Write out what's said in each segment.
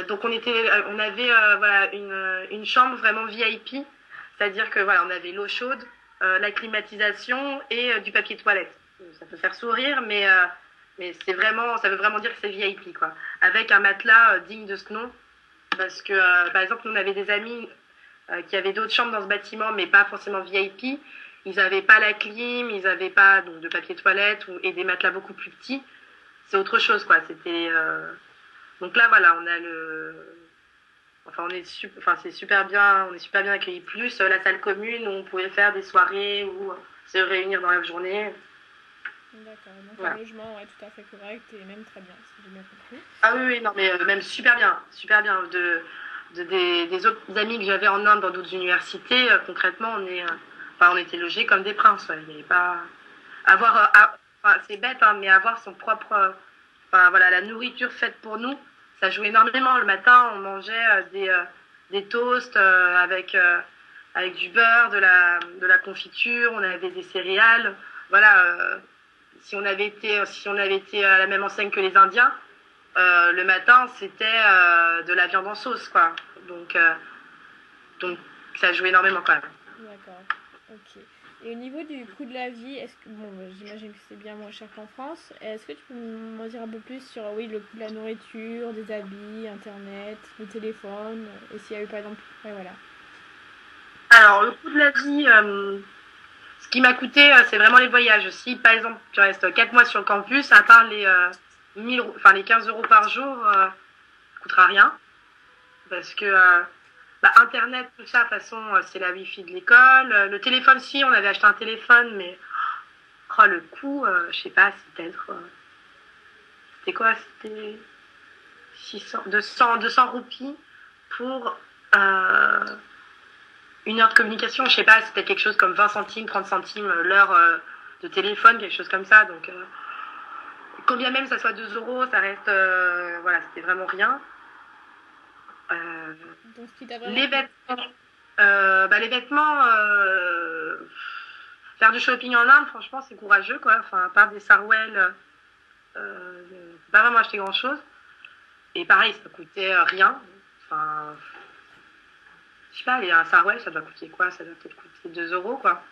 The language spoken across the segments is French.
Donc on avait voilà une chambre vraiment VIP, c'est-à-dire que voilà on avait l'eau chaude, la climatisation et du papier toilette. Ça peut faire sourire, mais c'est vraiment, ça veut vraiment dire que c'est VIP quoi, avec un matelas digne de ce nom, parce que par exemple nous on avait des amis qui avaient d'autres chambres dans ce bâtiment, mais pas forcément VIP. Ils n'avaient pas la clim, ils n'avaient pas donc, de papier toilette et des matelas beaucoup plus petits. C'est autre chose quoi. C'était donc là voilà, on a le enfin c'est super bien, on est super bien accueillis, plus la salle commune où on pouvait faire des soirées ou se réunir dans la journée. D'accord, donc un Voilà. logement ouais, tout à fait correct et même très bien, si j'ai bien compris. Ah oui, oui, non mais même super bien, super bien. Des autres amis que j'avais en Inde dans d'autres universités, concrètement on était logés comme des princes. Ouais. Il n'y avait pas avoir enfin, c'est bête hein, mais avoir son propre enfin voilà la nourriture faite pour nous, ça joue énormément. Le matin on mangeait des toasts avec du beurre, de la confiture, on avait des céréales, voilà. Si on avait été à la même enseigne que les Indiens, le matin c'était de la viande en sauce quoi. Donc, donc ça joue énormément quand même. D'accord, ok. Et au niveau du coût de la vie, est-ce que, bon, j'imagine que c'est bien moins cher qu'en France. Est-ce que tu peux m'en dire un peu plus sur, oui, le coût de la nourriture, des habits, Internet, le téléphone, et s'il y a eu par exemple, ouais, voilà. Alors le coût de la vie, ce qui m'a coûté, c'est vraiment les voyages. Si par exemple tu restes 4 mois sur le campus, à part enfin, les 15 euros par jour, ça ne coûtera rien. Parce que Internet, tout ça, de toute façon, c'est la wifi de l'école. Le téléphone, si, on avait acheté un téléphone, mais oh, le coût, je sais pas, c'était peut-être. C'était quoi? C'était 600, 200 roupies pour une heure de communication. Je sais pas, c'était quelque chose comme 20 centimes, 30 centimes l'heure de téléphone, quelque chose comme ça. Donc, quand bien même ça soit 2 euros, ça reste. Voilà, c'était vraiment rien. Euh, Donc, ce qui t'a vraiment les coûté. vêtements, les vêtements, faire du shopping en Inde, franchement, c'est courageux, quoi. Enfin, à part des sarouels, pas vraiment acheter grand-chose. Et pareil, ça coûtait rien. Enfin, je sais pas, un sarouel, ça doit coûter quoi? Ça doit peut-être coûter 2 euros, quoi.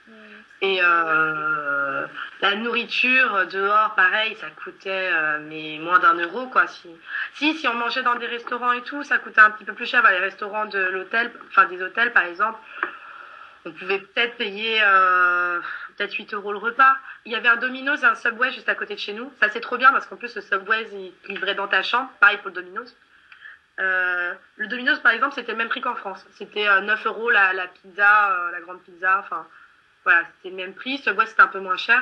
Ouais, Et la nourriture dehors, pareil, ça coûtait mais moins d'1 euro, quoi. Si on mangeait dans des restaurants et tout, ça coûtait un petit peu plus cher. Les restaurants de l'hôtel, enfin des hôtels, par exemple, on pouvait peut-être payer peut-être 8 euros le repas. Il y avait un Domino's et un Subway juste à côté de chez nous. Ça, c'est trop bien parce qu'en plus, le Subway, il livrait dans ta chambre. Pareil pour le Domino's. Le Domino's, par exemple, c'était le même prix qu'en France. C'était 9 euros la pizza, la grande pizza. Enfin, voilà, c'était le même prix. Subway, c'était un peu moins cher.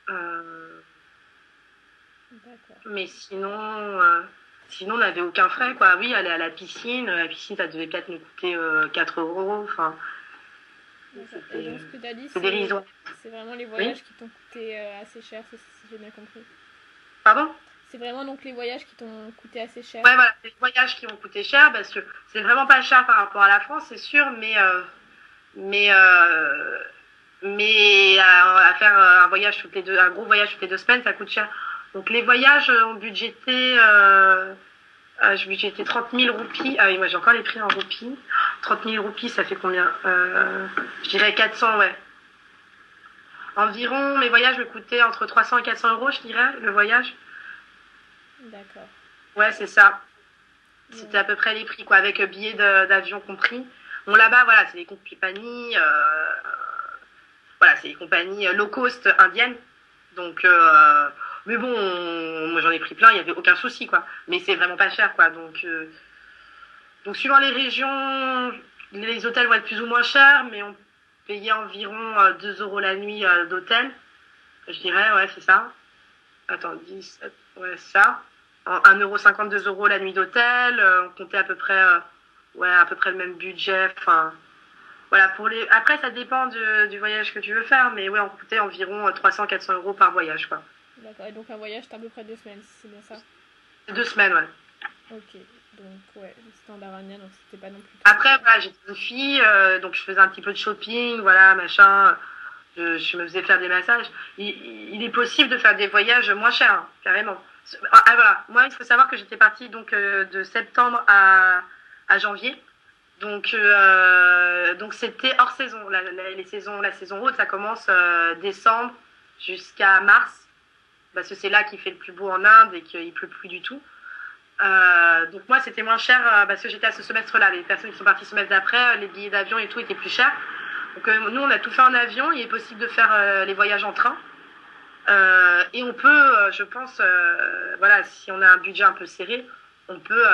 Euh, d'accord. mais sinon, on n'avait aucun frais, quoi. Oui, aller à la piscine. La piscine, ça devait peut-être nous coûter 4 euros. Enfin, D'accord. Et c'était donc, ce que tu as dit, c'est dérisoire. c'est vraiment les Oui, voyages qui t'ont coûté assez cher, si j'ai bien compris. pardon? C'est vraiment donc les voyages qui t'ont coûté assez cher. Ouais, voilà, c'est les voyages qui ont coûté cher parce que c'est vraiment pas cher par rapport à la France, c'est sûr, mais, euh, mais à faire un gros voyage toutes les 2 semaines, ça coûte cher. Donc les voyages ont budgété, je budgétais 30 000 roupies. Ah oui, moi j'ai encore les prix en roupies. 30 000 roupies, ça fait combien Je dirais 400, ouais. Environ, mes voyages me coûtaient entre 300 et 400 euros, je dirais, le voyage. D'accord. Ouais, c'est ça. C'était Ouais. à peu près les prix, quoi, avec billets d'avion compris. Bon, là-bas, voilà, c'est les compagnies, voilà, c'est les compagnies low cost indiennes. Donc, mais bon, moi j'en ai pris plein, il n'y avait aucun souci, quoi. Mais c'est vraiment pas cher, quoi. Donc suivant les régions, les hôtels vont être plus ou moins chers, mais on payait environ 2 euros la nuit d'hôtel. Je dirais, ouais, c'est ça. Attends, 10, ouais, ça. 1,50 €, 2 euros la nuit d'hôtel. On comptait ouais, à peu près le même budget. Enfin, voilà, après, ça dépend du voyage que tu veux faire, mais ouais, on coûtait environ 300-400 € par voyage, quoi. D'accord. Et donc un voyage, c'est à peu près 2 semaines, c'est bien ça? 2 semaines, ouais. Ok. Donc ouais, standard indien, donc c'était pas non plus trop Après, cher. voilà, j'étais une fille, donc je faisais un petit peu de shopping, voilà, machin. Je me faisais faire des massages. Il est possible de faire des voyages moins chers, hein, carrément. Ah, voilà, moi il faut savoir que j'étais partie donc de septembre à janvier. Donc c'était hors saison. La saison haute, ça commence décembre jusqu'à mars, parce que c'est là qu'il fait le plus beau en Inde et qu'il pleut plus du tout. Donc moi c'était moins cher parce que j'étais à ce semestre-là. Les personnes qui sont parties le semestre d'après, les billets d'avion et tout étaient plus chers. Donc nous on a tout fait en avion. Il est possible de faire les voyages en train. Et on peut, je pense, voilà, si on a un budget un peu serré, on peut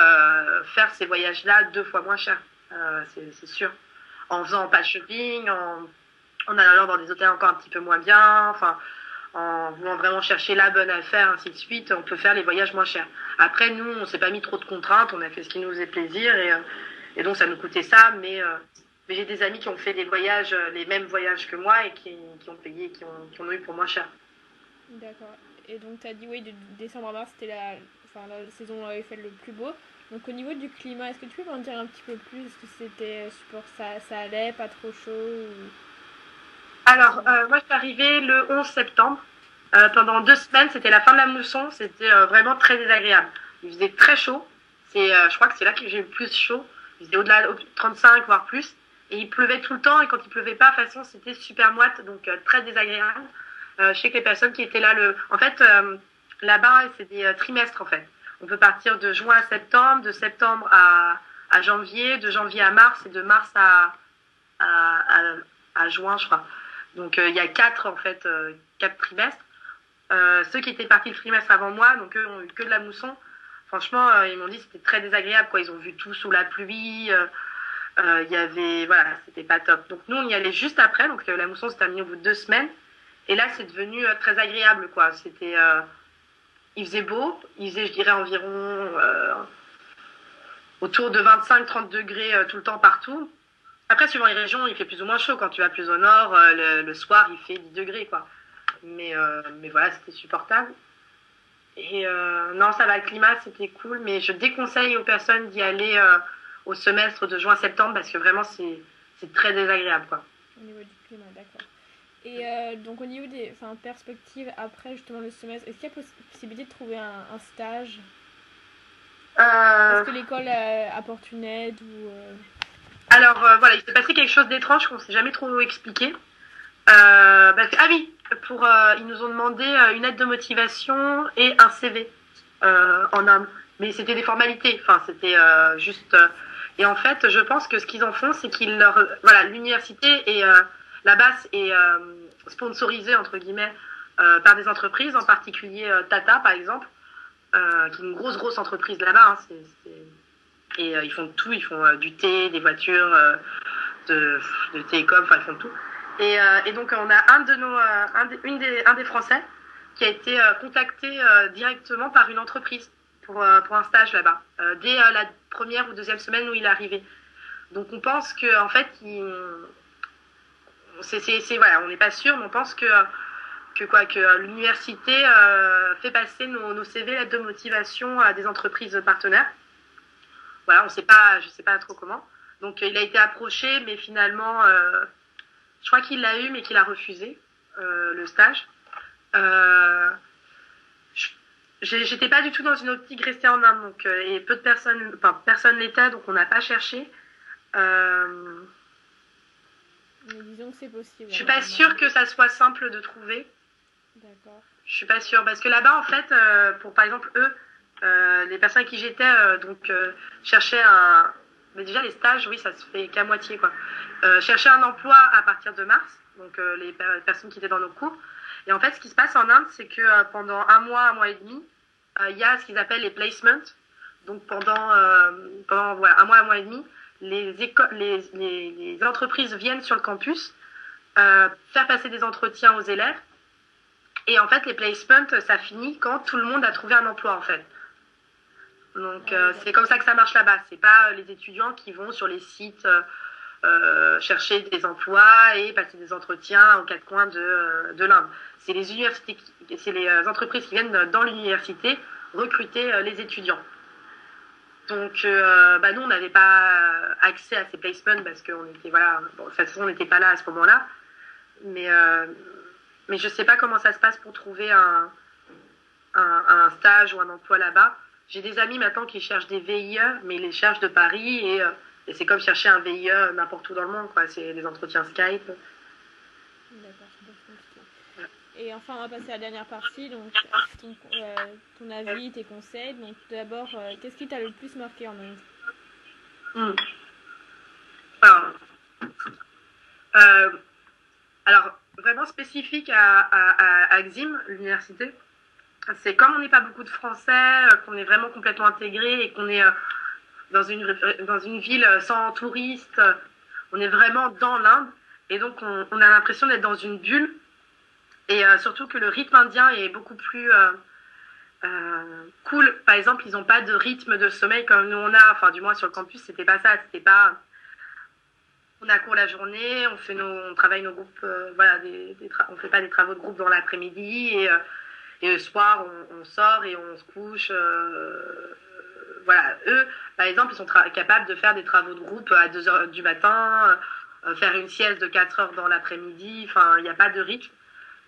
faire ces voyages-là 2 fois moins cher, c'est sûr. En faisant pas de shopping, en allant dans des hôtels encore un petit peu moins bien, enfin, en voulant vraiment chercher la bonne affaire, ainsi de suite, on peut faire les voyages moins chers. Après, nous, on s'est pas mis trop de contraintes, on a fait ce qui nous faisait plaisir, et donc ça nous coûtait ça, mais j'ai des amis qui ont fait des voyages, les mêmes voyages que moi, et qui ont payé, qui ont eu pour moins cher. D'accord. Et donc, tu as dit, oui, de décembre à mars, c'était enfin, la saison Eiffel le plus beau. Donc, au niveau du climat, est-ce que tu peux m'en dire un petit peu plus? Est-ce que c'était super, ça allait, pas trop chaud Alors, moi, je suis arrivée le 11 septembre. Pendant 2 semaines, c'était la fin de la mousson. C'était vraiment très désagréable. Il faisait très chaud. Je crois que c'est là que j'ai eu le plus chaud. Il faisait au-delà de 35, voire plus. Et il pleuvait tout le temps. Et quand il pleuvait pas, de toute façon, c'était super moite. Donc, très désagréable. Je sais que les personnes qui étaient là, en fait, là-bas, c'est des trimestres, en fait. On peut partir de juin à septembre, de septembre à janvier, de janvier à mars et de mars à, à, à juin, je crois. Donc il y a quatre en fait, 4 trimestres. Ceux qui étaient partis le trimestre avant moi, donc eux ont eu que de la mousson. Franchement, ils m'ont dit que c'était très désagréable, quoi. Ils ont vu tout sous la pluie. Il y avait, voilà, c'était pas top. Donc nous, on y allait juste après. Donc la mousson s'est terminée au bout de 2 semaines. Et là, c'est devenu très agréable, quoi. Il faisait beau. Il faisait, je dirais, environ autour de 25-30 degrés tout le temps partout. Après, suivant les régions, il fait plus ou moins chaud. Quand tu vas plus au nord, le soir, il fait 10 degrés, quoi. Mais voilà, c'était supportable. Et non, ça va, le climat, c'était cool. Mais je déconseille aux personnes d'y aller au semestre de juin-septembre parce que vraiment, c'est très désagréable, quoi. au niveau du climat? D'accord. Et donc, au niveau des enfin, perspectives après justement le semestre, est-ce qu'il y a possibilité de trouver un stage? Euh, Est-ce que l'école apporte une aide ou alors, voilà, il s'est passé quelque chose d'étrange qu'on ne s'est jamais trop expliqué. Ah oui, ils nous ont demandé une aide de motivation et un CV en Inde. Mais c'était des formalités, enfin c'était juste. Et en fait, je pense que ce qu'ils en font, c'est qu'ils leur, voilà, l'université est là-bas est sponsorisée entre guillemets par des entreprises, en particulier Tata par exemple, qui est une grosse entreprise là-bas. Hein, et ils font tout, ils font du thé, des voitures, de télécom, enfin ils font tout. Et donc on a un des Français qui a été contacté directement par une entreprise pour un stage là-bas, dès la première ou deuxième semaine où il est arrivé. Donc on pense que en fait, voilà, on n'est pas sûr, mais on pense que l'université fait passer nos CV, lettres de motivation à des entreprises partenaires. Voilà, je sais pas trop comment. Donc il a été approché, mais finalement, je crois qu'il l'a eu, mais qu'il a refusé le stage. Euh, J'étais pas du tout dans une optique restée en Inde, donc et peu de personnes, enfin personne l'était, donc on n'a pas cherché. Euh, mais disons que c'est possible je suis alors pas sûre que ça soit simple de trouver. D'accord. Je suis pas sûre parce que là-bas, en fait, pour par exemple eux, les personnes avec qui j'étais, cherchaient un. Mais déjà les stages, oui, ça se fait qu'à moitié quoi. Chercher un emploi à partir de mars, donc les personnes qui étaient dans nos cours. Et en fait, ce qui se passe en Inde, c'est que pendant un mois et demi, il y a ce qu'ils appellent les placements. Donc pendant voilà, un mois et demi, les entreprises viennent sur le campus faire passer des entretiens aux élèves. Et en fait, les placements, ça finit quand tout le monde a trouvé un emploi, en fait. Donc, c'est comme ça que ça marche là-bas. C'est pas les étudiants qui vont sur les sites chercher des emplois et passer des entretiens aux quatre coins de l'Inde. C'est les universités, c'est les entreprises qui viennent dans l'université recruter les étudiants. Donc, nous, on n'avait pas accès à ces placements parce qu'on était, voilà, bon, de toute façon, on n'était pas là à ce moment-là. Mais, euh, mais je sais pas comment ça se passe pour trouver un stage ou un emploi là-bas. J'ai des amis maintenant qui cherchent des VIE, mais ils les cherchent de Paris et c'est comme chercher un VIE n'importe où dans le monde, quoi. C'est des entretiens Skype. D'accord, c'est pas compliqué. Et enfin, on va passer à la dernière partie, donc ton avis, tes conseils. Donc tout d'abord, qu'est-ce qui t'a le plus marqué en Inde? Mm. Alors, euh, alors, vraiment spécifique à Xim, l'université, c'est comme on n'est pas beaucoup de Français, qu'on est vraiment complètement intégré et qu'on est dans une ville sans touristes, on est vraiment dans l'Inde et donc on a l'impression d'être dans une bulle et surtout que le rythme indien est beaucoup plus cool. Par exemple, ils n'ont pas de rythme de sommeil comme nous on a, enfin du moins sur le campus, c'était pas ça, c'était pas on a cours la journée, on travaille nos groupes, voilà, on fait pas des travaux de groupe dans l'après-midi et le soir on sort et on se couche. Voilà, eux, par exemple, ils sont capables de faire des travaux de groupe à 2 heures du matin, faire une sieste de 4 heures dans l'après-midi. Enfin, il n'y a pas de rythme.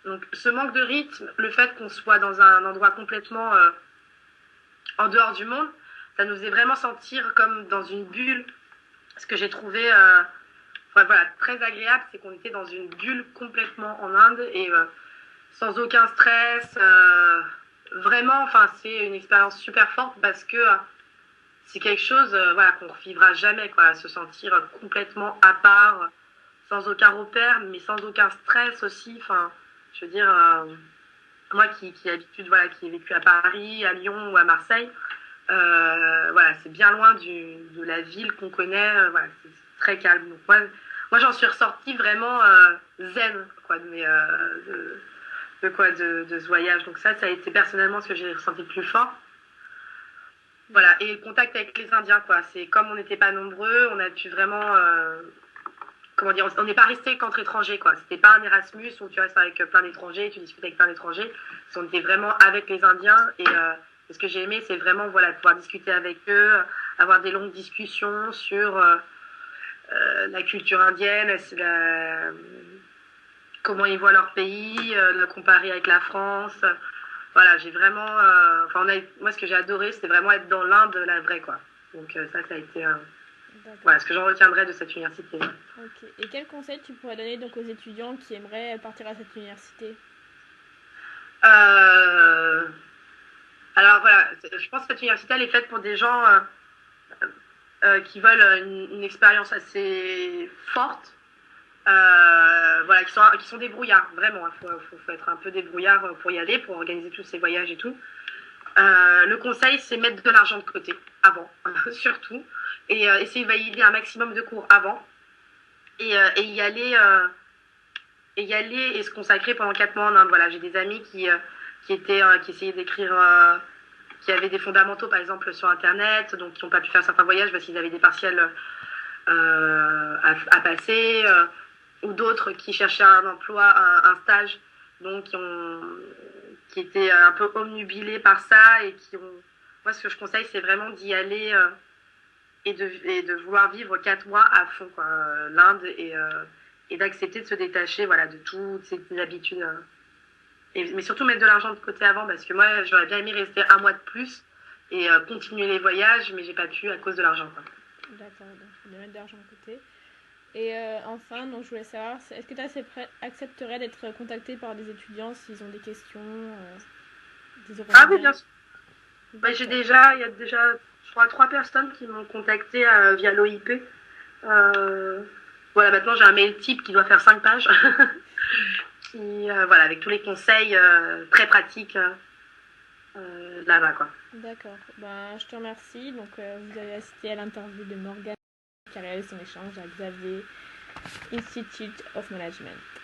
Donc, ce manque de rythme, le fait qu'on soit dans un endroit complètement en dehors du monde, ça nous faisait vraiment sentir comme dans une bulle. Ce que j'ai trouvé voilà, très agréable, c'est qu'on était dans une bulle complètement en Inde et sans aucun stress. Vraiment, enfin, c'est une expérience super forte parce que c'est quelque chose voilà, qu'on ne revivra jamais, quoi, se sentir complètement à part, sans aucun repère, mais sans aucun stress aussi. Enfin, je veux dire, moi qui habitude, voilà, qui ai vécu à Paris, à Lyon ou à Marseille, voilà, c'est bien loin de la ville qu'on connaît. Voilà, c'est très calme. Donc moi j'en suis ressortie vraiment zen, quoi, de ce voyage. Donc ça a été personnellement ce que j'ai ressenti le plus fort. Voilà, et le contact avec les Indiens, quoi. C'est comme on n'était pas nombreux, on a pu vraiment, comment dire, on n'est pas resté qu'entre étrangers, quoi. C'était pas un Erasmus où tu restes avec plein d'étrangers, tu discutes avec plein d'étrangers. On était vraiment avec les Indiens et ce que j'ai aimé, c'est vraiment, voilà, pouvoir discuter avec eux, avoir des longues discussions sur la culture indienne, comment ils voient leur pays, le comparer avec la France. Voilà, j'ai vraiment. Enfin, moi, ce que j'ai adoré, c'était vraiment être dans l'Inde, la vraie, quoi. Donc, ça a été. Voilà, ce que j'en retiendrai de cette université. Ok. Et quel conseil tu pourrais donner donc aux étudiants qui aimeraient partir à cette université? Alors, voilà, je pense que cette université, elle est faite pour des gens qui veulent une expérience assez forte. Voilà, qui sont débrouillards, vraiment. Il faut être un peu débrouillard pour y aller, pour organiser tous ces voyages et tout. Le conseil, c'est mettre de l'argent de côté avant, surtout, et essayer de valider un maximum de cours avant, et y aller, et se consacrer pendant 4 mois en Inde. Voilà, j'ai des amis qui essayaient d'écrire, qui avaient des fondamentaux par exemple sur Internet, donc qui n'ont pas pu faire certains voyages parce qu'ils avaient des partiels à passer. Ou d'autres qui cherchaient un emploi, un stage, donc qui étaient un peu omnubilés par ça et qui ont. Moi, ce que je conseille, c'est vraiment d'y aller et de vouloir vivre 4 mois à fond, quoi, l'Inde et d'accepter de se détacher, voilà, de toutes ces habitudes. Mais surtout mettre de l'argent de côté avant, parce que moi, j'aurais bien aimé rester un mois de plus et continuer les voyages, mais j'ai pas pu à cause de l'argent, quoi. D'accord, donc il faut mettre de l'argent de côté. Et enfin, donc, je voulais savoir, est-ce que tu accepterais d'être contacté par des étudiants s'ils ont des questions, des Ah oui, bien sûr. Bah, il y a déjà, je crois, 3 personnes qui m'ont contacté via l'OIP. Voilà, maintenant j'ai un mail type qui doit faire 5 pages. Voilà, avec tous les conseils très pratiques là-bas, quoi. D'accord. Ben, je te remercie. Donc, vous avez assisté à l'interview de Morgane qui a réalisé son échange à Xavier Institute of Management.